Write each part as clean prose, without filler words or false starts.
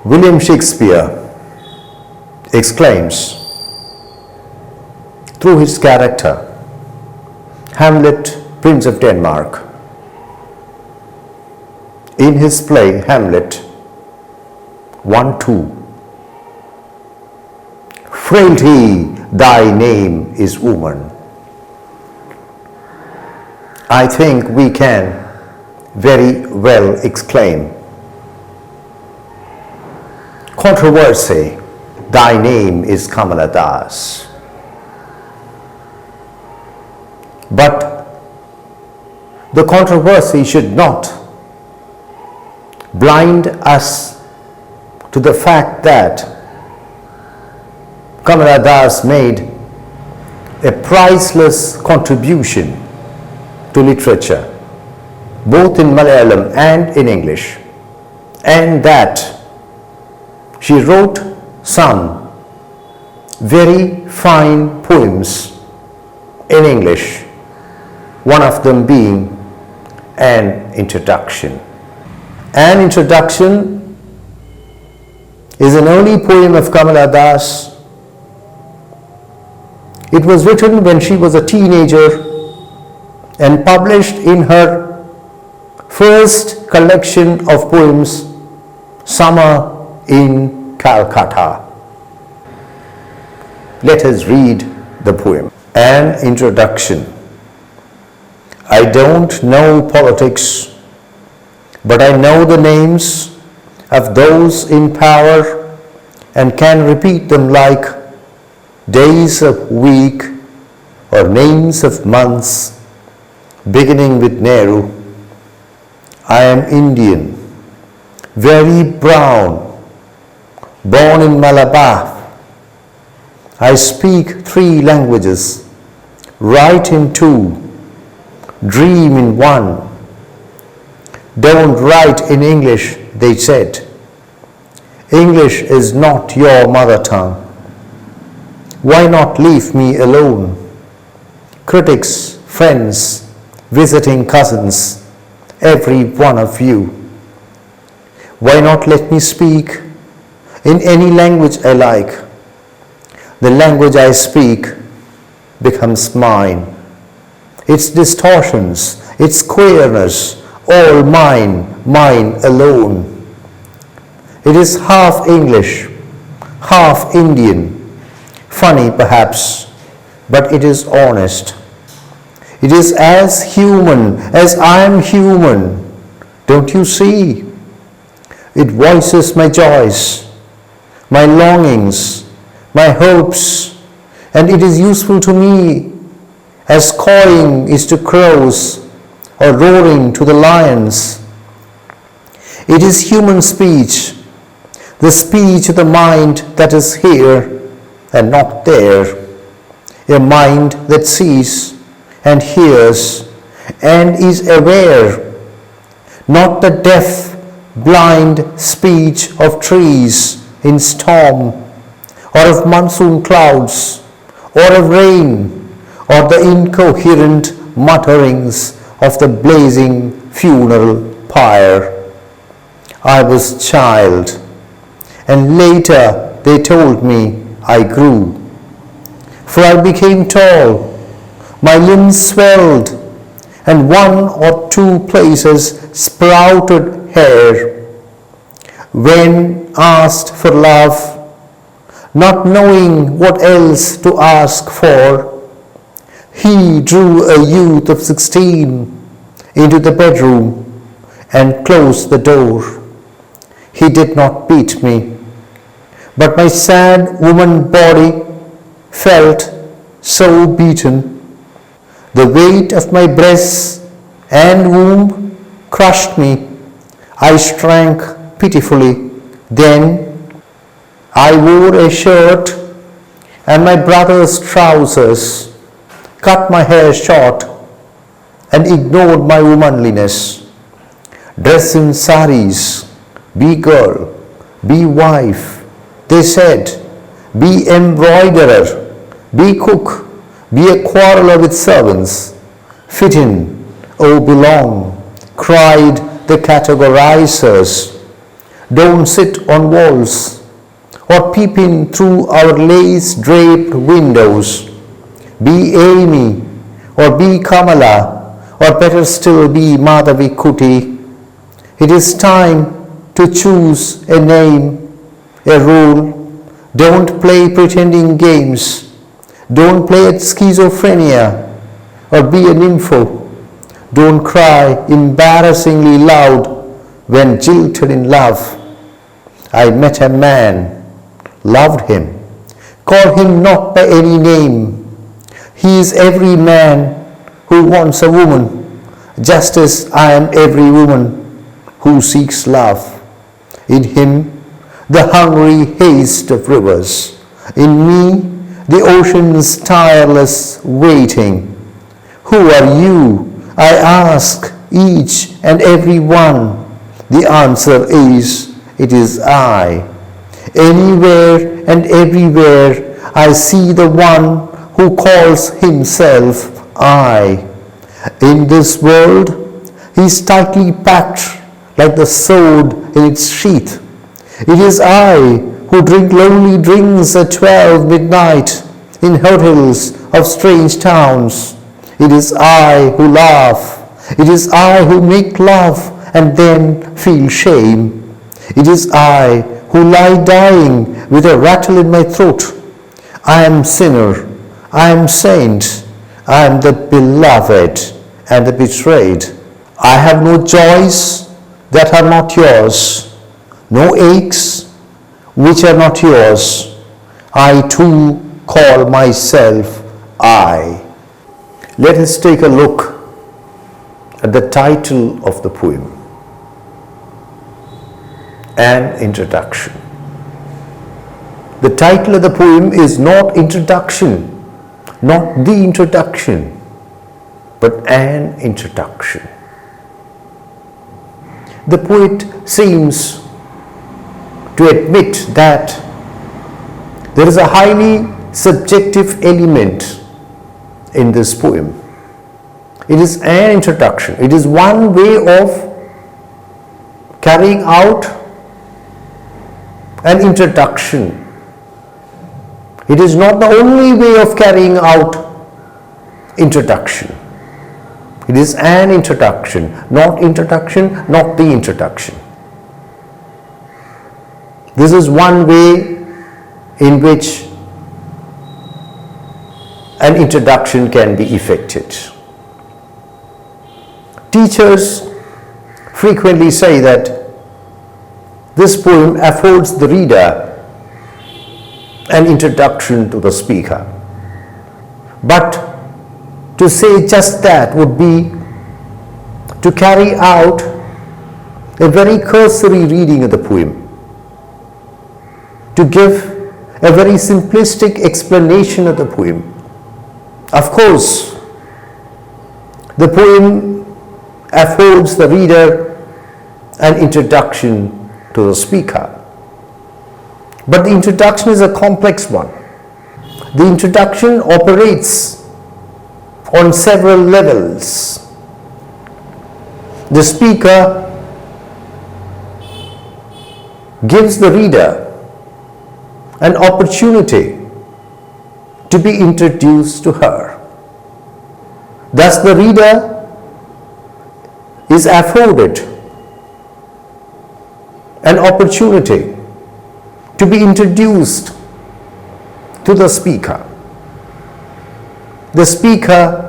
William Shakespeare exclaims through his character, Hamlet, Prince of Denmark, in his play Hamlet 1-2, "Frailty, thy name is woman." I think we can very well exclaim, "Controversy, thy name is Kamala." But the controversy should not blind us to the fact that Kamala made a priceless contribution to literature, both in Malayalam and in English, and that she wrote some very fine poems in English, one of them being an introduction. An introduction is an early poem of Kamala Das. It was written when she was a teenager and published in her first collection of poems, Summer in Calcutta. Let us read the poem. An introduction. I don't know politics, but I know the names of those in power and can repeat them like days of week or names of months, beginning with Nehru. I am Indian, very brown, born in Malabar. I speak 3 languages, write in 2, dream in 1. Don't write in English, they said. English is not your mother tongue. Why not leave me alone? Critics, friends, visiting cousins, every one of you. Why not let me speak in any language I like? The language I speak becomes mine. Its distortions, its queerness, all mine, mine alone. It is half English, half Indian, funny perhaps, but it is honest. It is as human as I am human. Don't you see? It voices my joys, my longings, my hopes, and it is useful to me as cawing is to crows or roaring to the lions. It is human speech, the speech of the mind that is here and not there, a mind that sees and hears and is aware, not the deaf, blind speech of trees in storm, or of monsoon clouds, or of rain, or the incoherent mutterings of the blazing funeral pyre. I was child, and later they told me I grew, for I became tall, my limbs swelled, and 1 or 2 places sprouted hair. When asked for love, not knowing what else to ask for, he drew a youth of 16 into the bedroom and closed the door. He did not beat me, but my sad woman body felt so beaten. The weight of my breasts and womb crushed me. I shrank pitifully. Then I wore a shirt and my brother's trousers, cut my hair short, and ignored my womanliness. Dress in saris, be girl, be wife, they said, be embroiderer, be cook, be a quarreler with servants, fit in, oh belong, cried the categorizers. Don't sit on walls or peep in through our lace-draped windows. Be Amy or be Kamala, or better still be Madhavi Kuti. It is time to choose a name, a role. Don't play pretending games. Don't play at schizophrenia or be a nympho. Don't cry embarrassingly loud when jilted in love. I met a man, loved him. Call him not by any name. He is every man who wants a woman, just as I am every woman who seeks love. In him, the hungry haste of rivers. In me, the ocean's tireless waiting. Who are you? I ask each and every one. The answer is, it is I. Anywhere and everywhere I see the one who calls himself I. In this world, he is tightly packed like the sword in its sheath. It is I who drink lonely drinks at 12 midnight in hotels of strange towns. It is I who laugh. It is I who make love and then feel shame. It is I who lie dying with a rattle in my throat. I am sinner. I am saint. I am the beloved and the betrayed. I have no joys that are not yours, no aches which are not yours. I too call myself I. Let us take a look at the title of the poem, An Introduction. The title of the poem is not Introduction, not the introduction, but an introduction. The poet seems to admit that there is a highly subjective element in this poem. It is an introduction. It is one way of carrying out an introduction. It is not the only way of carrying out introduction. It is an introduction, not the introduction. This is one way in which an introduction can be effected. Teachers frequently say that this poem affords the reader an introduction to the speaker. But to say just that would be to carry out a very cursory reading of the poem, to give a very simplistic explanation of the poem. Of course, the poem affords the reader an introduction to the speaker. But the introduction is a complex one. The introduction operates on several levels. The speaker gives the reader an opportunity to be introduced to her. Thus, the reader is afforded an opportunity to be introduced to the speaker. The speaker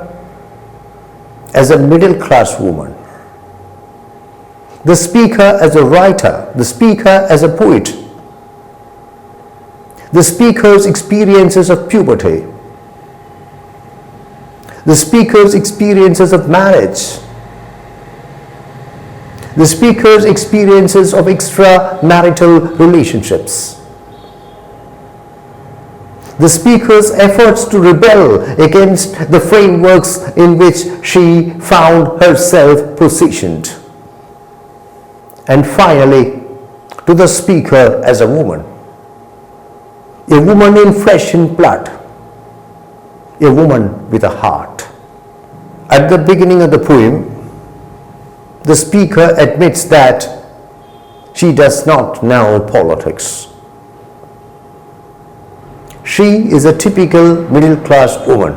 as a middle class woman, the speaker as a writer, the speaker as a poet, the speaker's experiences of puberty, the speaker's experiences of marriage, the speaker's experiences of extramarital relationships, the speaker's efforts to rebel against the frameworks in which she found herself positioned, and finally, to the speaker as a woman in flesh and blood, a woman with a heart. At the beginning of the poem, the speaker admits that she does not know politics. She is a typical middle-class woman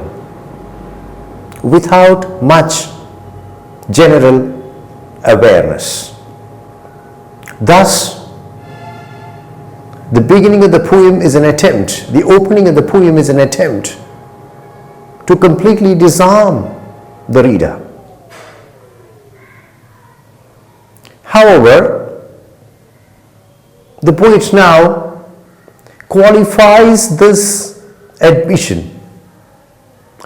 without much general awareness. Thus, the beginning of the poem is an attempt, the opening of the poem is an attempt to completely disarm the reader. However, the poet now qualifies this admission.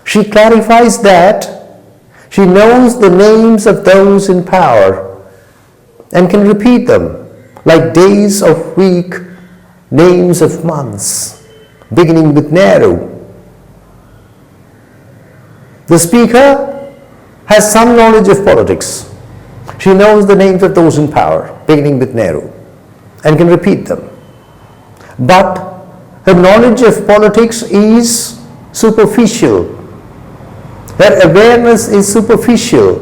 She clarifies that she knows the names of those in power and can repeat them like days of week, names of months, beginning with Nehru. The speaker has some knowledge of politics. She knows the names of those in power, beginning with Nehru, and can repeat them. But her knowledge of politics is superficial. Her awareness is superficial.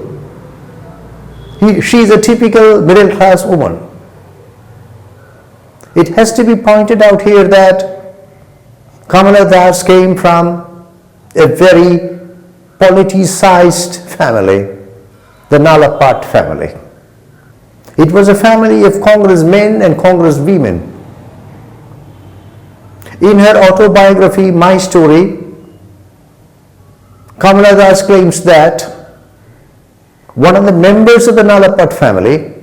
She is a typical middle-class woman. It has to be pointed out here that Kamala Das came from a very politicized family, the Nalapat family. It was a family of congressmen and congresswomen. In her autobiography, My Story, Kamala Das claims that one of the members of the Nalapat family,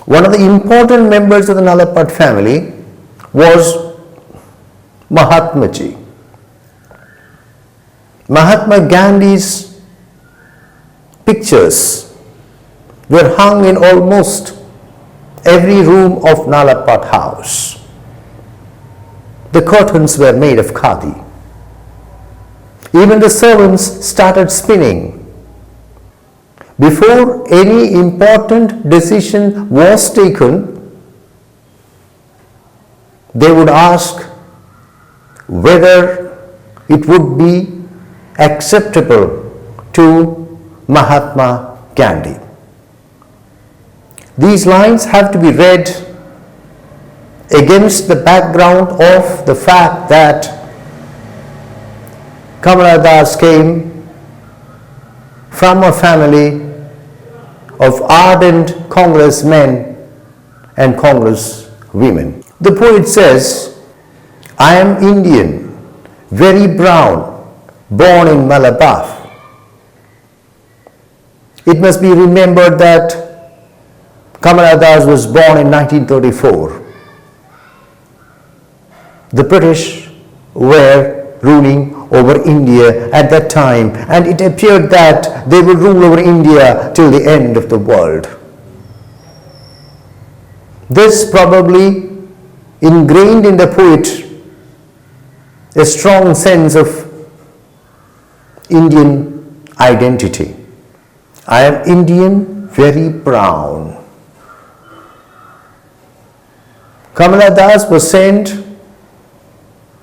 one of the important members of the Nalapat family was Mahatma Ji. Mahatma Gandhi's pictures were hung in almost every room of Nalapat house. The curtains were made of khadi. Even the servants started spinning. Before any important decision was taken, they would ask whether it would be acceptable to Mahatma Gandhi. These lines have to be read against the background of the fact that Kamala Das came from a family of ardent congressmen and congresswomen. The poet says, I am Indian, very brown, born in Malabar. It must be remembered that Kamala Das was born in 1934. The British were ruling over India at that time, and it appeared that they will rule over India till the end of the world. This probably ingrained in the poet a strong sense of Indian identity. I am Indian, very brown. Kamala Das was sent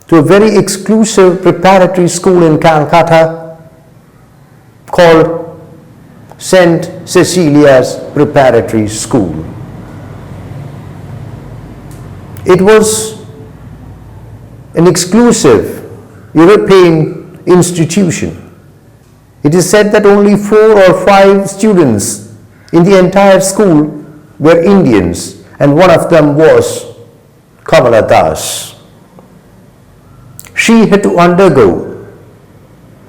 to a very exclusive preparatory school in Calcutta called St. Cecilia's Preparatory School. It was an exclusive European institution. It is said that only 4 or 5 students in the entire school were Indians, and one of them was Kamala Das. She had to undergo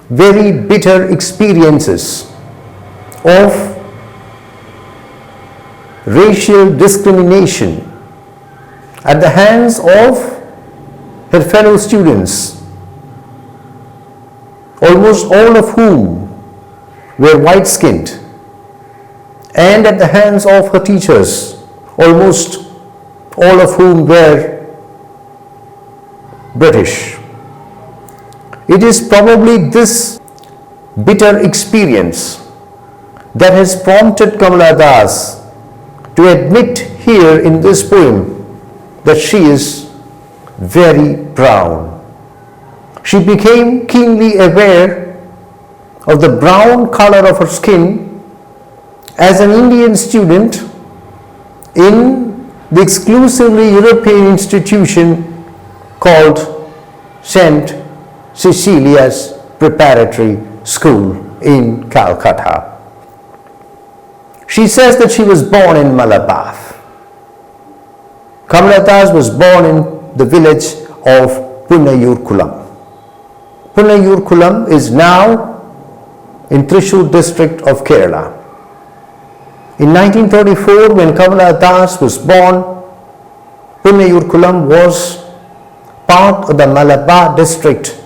very bitter experiences of racial discrimination at the hands of her fellow students, almost all of whom were white-skinned, and at the hands of her teachers, almost all of whom were British. It is probably this bitter experience that has prompted Kamala Das to admit here in this poem that she is very brown. She became keenly aware of the brown color of her skin as an Indian student in the exclusively European institution called St. Cecilia's Preparatory School in Calcutta. She says that she was born in Malabar. Kamala Das was born in the village of Punnayurkulam. Punnayurkulam is now in Thrissur district of Kerala. In 1934, when Kamala Das was born, Punnayurkulam was part of the Malabar district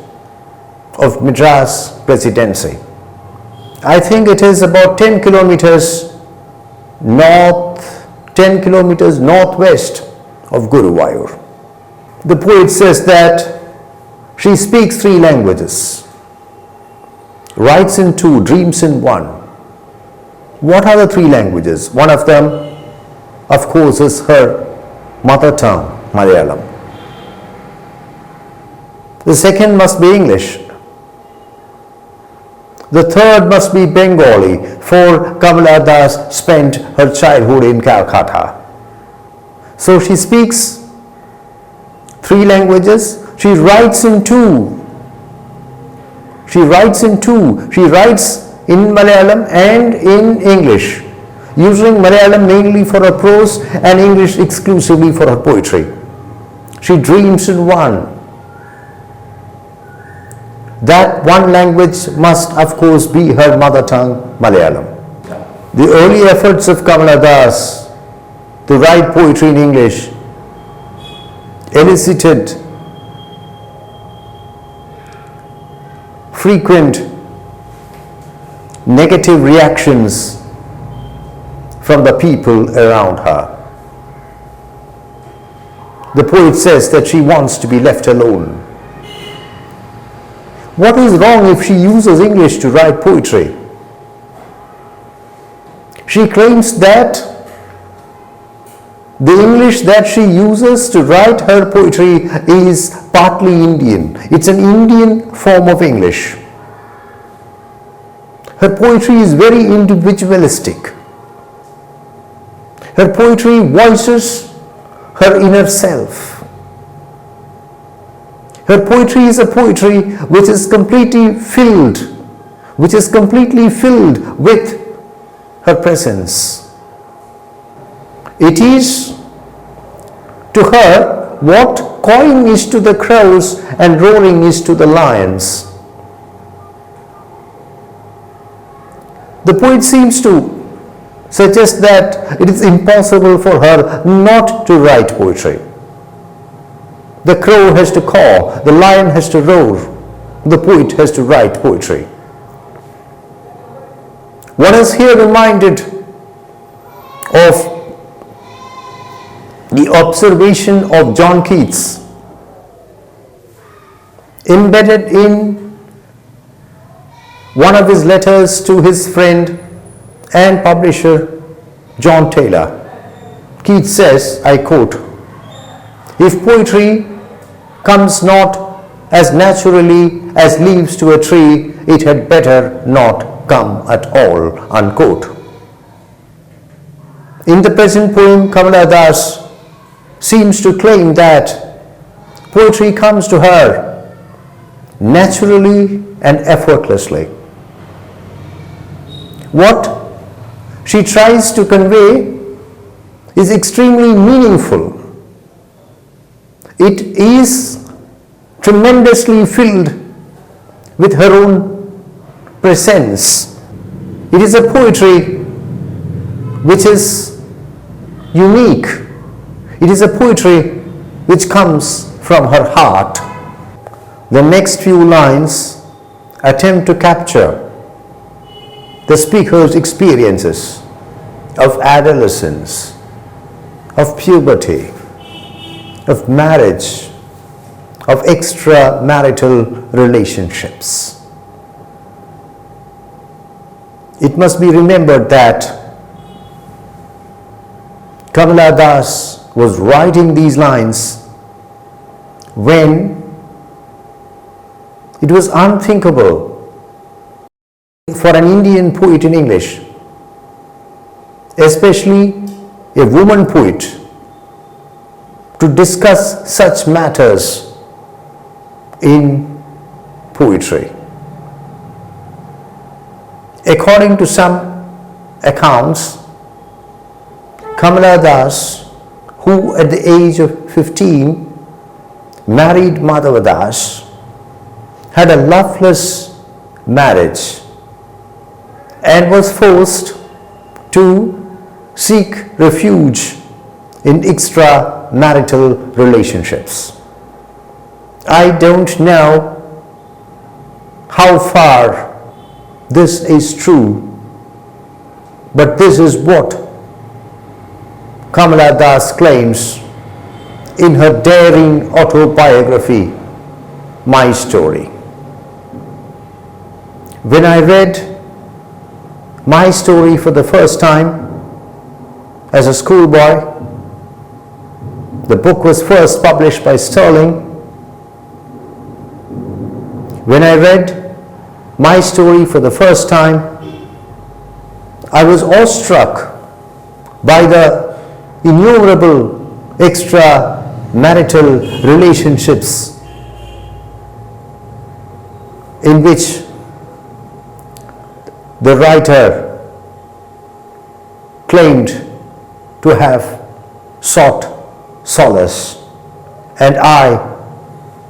of Madras Presidency. I think it is about 10 kilometers northwest of Guruvayur. The poet says that she speaks 3 languages, writes in 2, dreams in 1. What are the 3 languages? One of them, of course, is her mother tongue, Malayalam. The second must be English. The third must be Bengali, for Kamala Das spent her childhood in Calcutta. So she speaks 3 languages. She writes in 2. She writes in Malayalam and in English, using Malayalam mainly for her prose and English exclusively for her poetry. She dreams in 1. That one language must, of course, be her mother tongue, Malayalam. The early efforts of Kamala Das to write poetry in English elicited frequent negative reactions from the people around her. The poet says that she wants to be left alone. What is wrong if she uses English to write poetry? She claims that the English that she uses to write her poetry is partly Indian. It's an Indian form of English. Her poetry is very individualistic. Her poetry voices her inner self. Her poetry is a poetry which is completely filled with her presence. It is to her what cawing is to the crows and roaring is to the lions. The poet seems to suggest that it is impossible for her not to write poetry. The crow has to caw, the lion has to roar, the poet has to write poetry. One is here reminded of the observation of John Keats, embedded in one of his letters to his friend and publisher John Taylor. Keats says, I quote, "If poetry comes not as naturally as leaves to a tree, it had better not come at all," unquote. In the present poem, Kamala Das seems to claim that poetry comes to her naturally and effortlessly. What she tries to convey is extremely meaningful. It is tremendously filled with her own presence. It is a poetry which is unique. It is a poetry which comes from her heart. The next few lines attempt to capture the speaker's experiences of adolescence, of puberty, of marriage, of extramarital relationships. It must be remembered that Kamala Das was writing these lines when it was unthinkable for an Indian poet in English, especially a woman poet, to discuss such matters in poetry. According to some accounts, Kamala Das, who at the age of 15 married Madhava Das, had a loveless marriage and was forced to seek refuge in extramarital relationships. I don't know how far this is true, but this is what Kamala Das claims in her daring autobiography, My Story. When I read My Story for the first time as a schoolboy, the book was first published by Sterling. When I read My Story for the first time, I was awestruck by the innumerable extramarital relationships in which the writer claimed to have sought solace, and I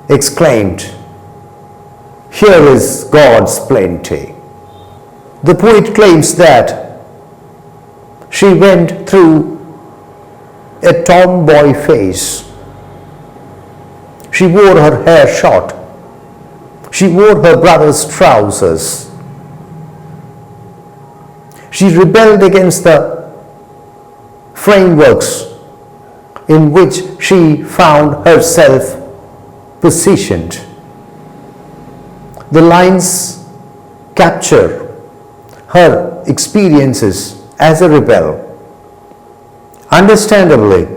exclaimed, "Here is God's plenty." The poet claims that she went through a tomboy phase. She wore her hair short. She wore her brother's trousers. She rebelled against the frameworks in which she found herself positioned. The lines capture her experiences as a rebel. Understandably,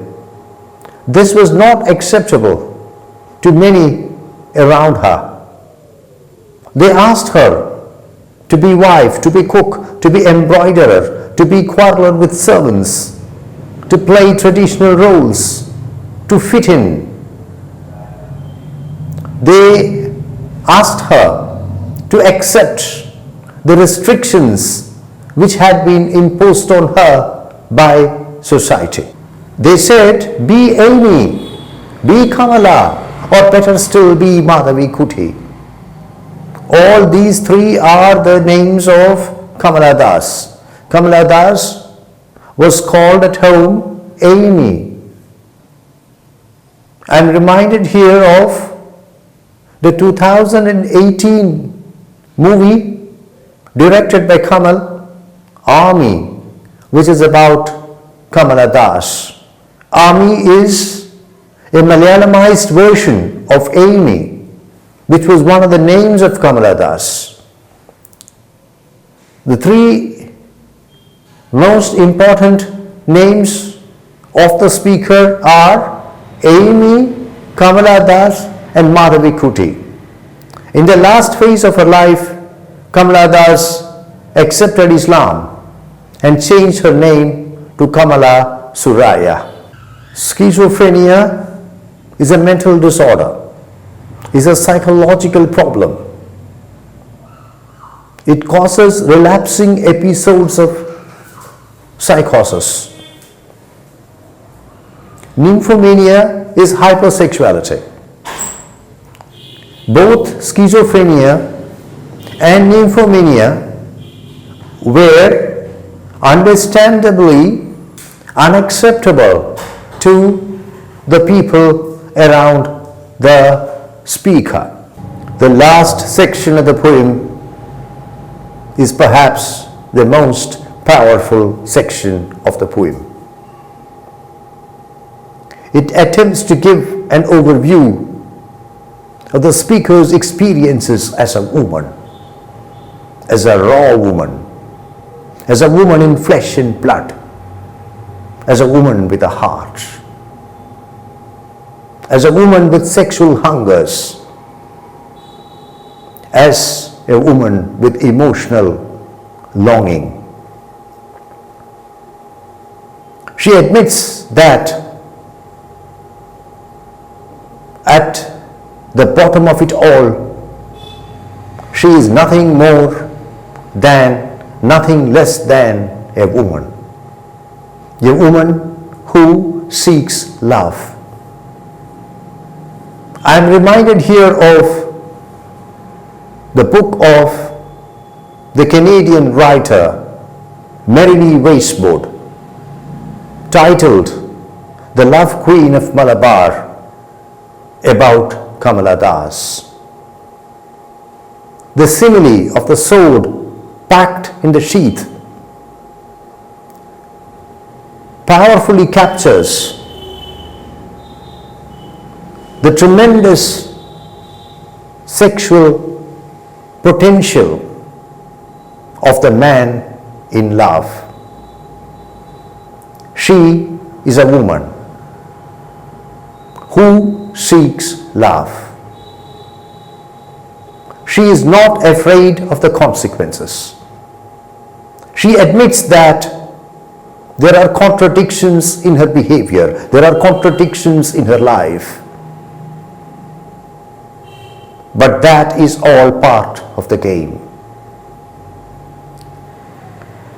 this was not acceptable to many around her. They asked her to be wife, to be cook, to be embroiderer, to be quarreler with servants, to play traditional roles, to fit in. They asked her to accept the restrictions which had been imposed on her by society. They said, be Amy, be Kamala, or better still, be Madhavi Kuti. All these three are the names of Kamala Das. Kamala Das was called at home Amy. I'm reminded here of the 2018 movie directed by Kamal, Army, which is about Kamala Das. Army is a Malayalamized version of Amy, which was one of the names of Kamala Das. The three most important names of the speaker are Amy, Kamala Das, and Madhavi Kuti. In the last phase of her life, Kamala Das accepted Islam and changed her name to Kamala Suraya. Schizophrenia is a mental disorder, is a psychological problem. It causes relapsing episodes of psychosis. Nymphomania is hypersexuality. Both schizophrenia and nymphomania were understandably unacceptable to the people around the speaker. The last section of the poem is perhaps the most powerful section of the poem. It attempts to give an overview of the speaker's experiences as a woman, as a raw woman, as a woman in flesh and blood, as a woman with a heart, as a woman with sexual hungers, as a woman with emotional longing. She admits that at the bottom of it all, she is nothing more than, nothing less than a woman who seeks love. I am reminded here of the book of the Canadian writer Mary Weisbord, titled The Love Queen of Malabar, about Kamala Das. The simile of the sword packed in the sheath powerfully captures the tremendous sexual potential of the man in love. She is a woman who seeks love. She is not afraid of the consequences. She admits that there are contradictions in her behavior, there are contradictions in her life. But that is all part of the game.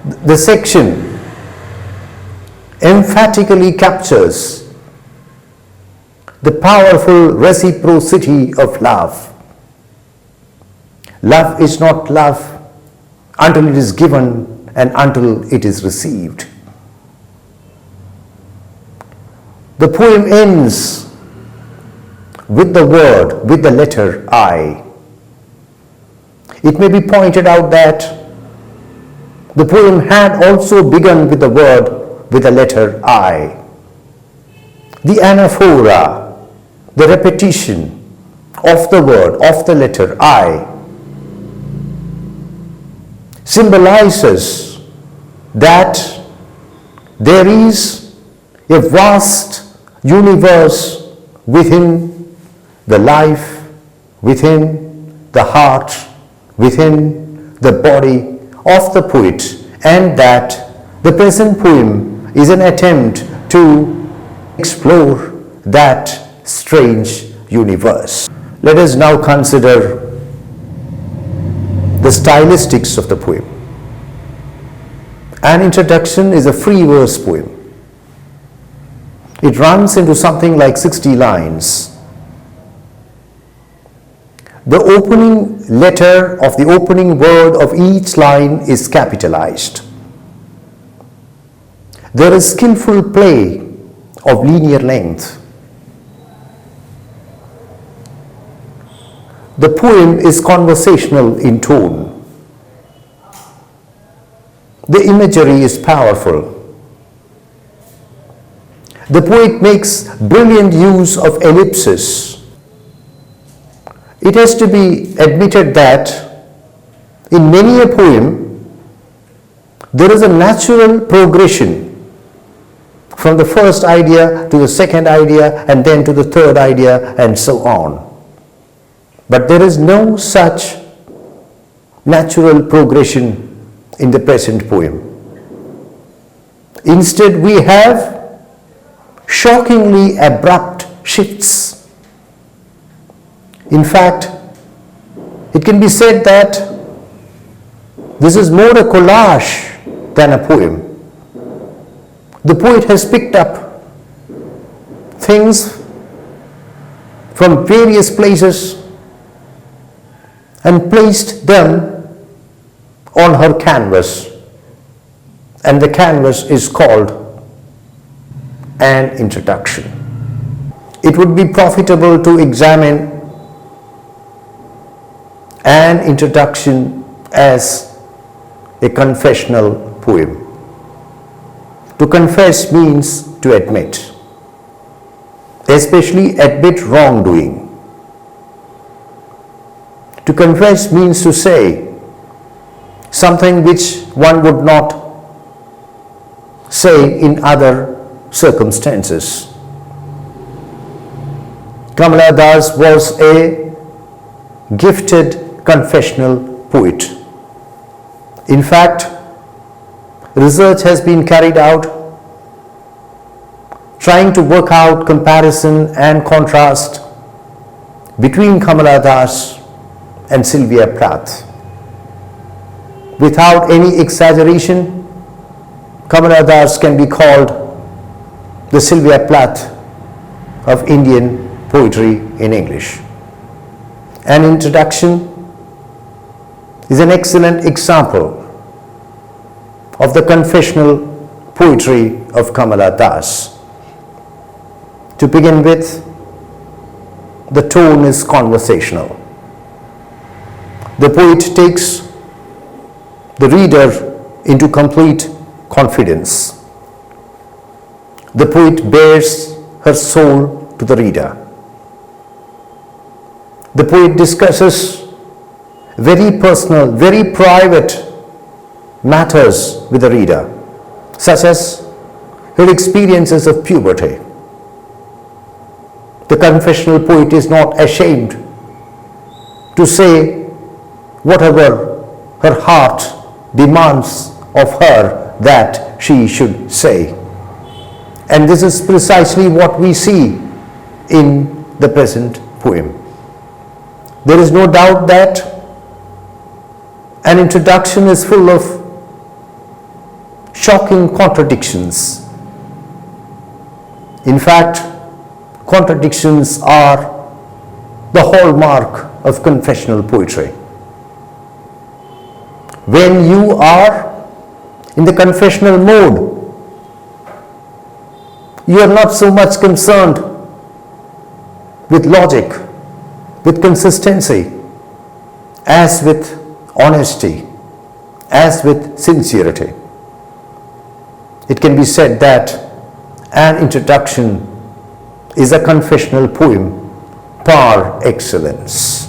The section emphatically captures the powerful reciprocity of love. Love is not love until it is given and until it is received. The poem ends with the word, with the letter I. It may be pointed out that the poem had also begun with the word, with the letter I. The anaphora, the repetition of the word, of the letter I, symbolizes that there is a vast universe within the life, within the heart, within the body of the poet, and that the present poem is an attempt to explore that strange universe. Let us now consider the stylistics of the poem. An introduction is a free verse poem. It runs into something like 60 lines. The opening letter of the opening word of each line is capitalized. There is skillful play of linear length. The poem is conversational in tone. The imagery is powerful. The poet makes brilliant use of ellipses. It has to be admitted that in many a poem, there is a natural progression from the first idea to the second idea and then to the third idea and so on. But there is no such natural progression in the present poem. Instead, we have shockingly abrupt shifts. In fact, it can be said that this is more a collage than a poem. The poet has picked up things from various places and placed them on her canvas, and the canvas is called an introduction. It would be profitable to examine an introduction as a confessional poem. To confess means to admit, especially admit wrongdoing. To confess means to say something which one would not say in other circumstances. Kamala Das was a gifted confessional poet. In fact, research has been carried out trying to work out comparison and contrast between Kamala Das and Sylvia Plath. Without any exaggeration, Kamala Das can be called the Sylvia Plath of Indian poetry in English. An introduction is an excellent example of the confessional poetry of Kamala Das. To begin with, the tone is conversational. The poet takes the reader into complete confidence. The poet bares her soul to the reader. The poet discusses very personal, very private matters with the reader, such as her experiences of puberty. The confessional poet is not ashamed to say whatever her heart demands of her that she should say. And this is precisely what we see in the present poem. There is no doubt that an introduction is full of shocking contradictions. In fact, contradictions are the hallmark of confessional poetry. When you are in the confessional mode, you are not so much concerned with logic, with consistency, as with honesty, as with sincerity. It can be said that an introduction is a confessional poem par excellence.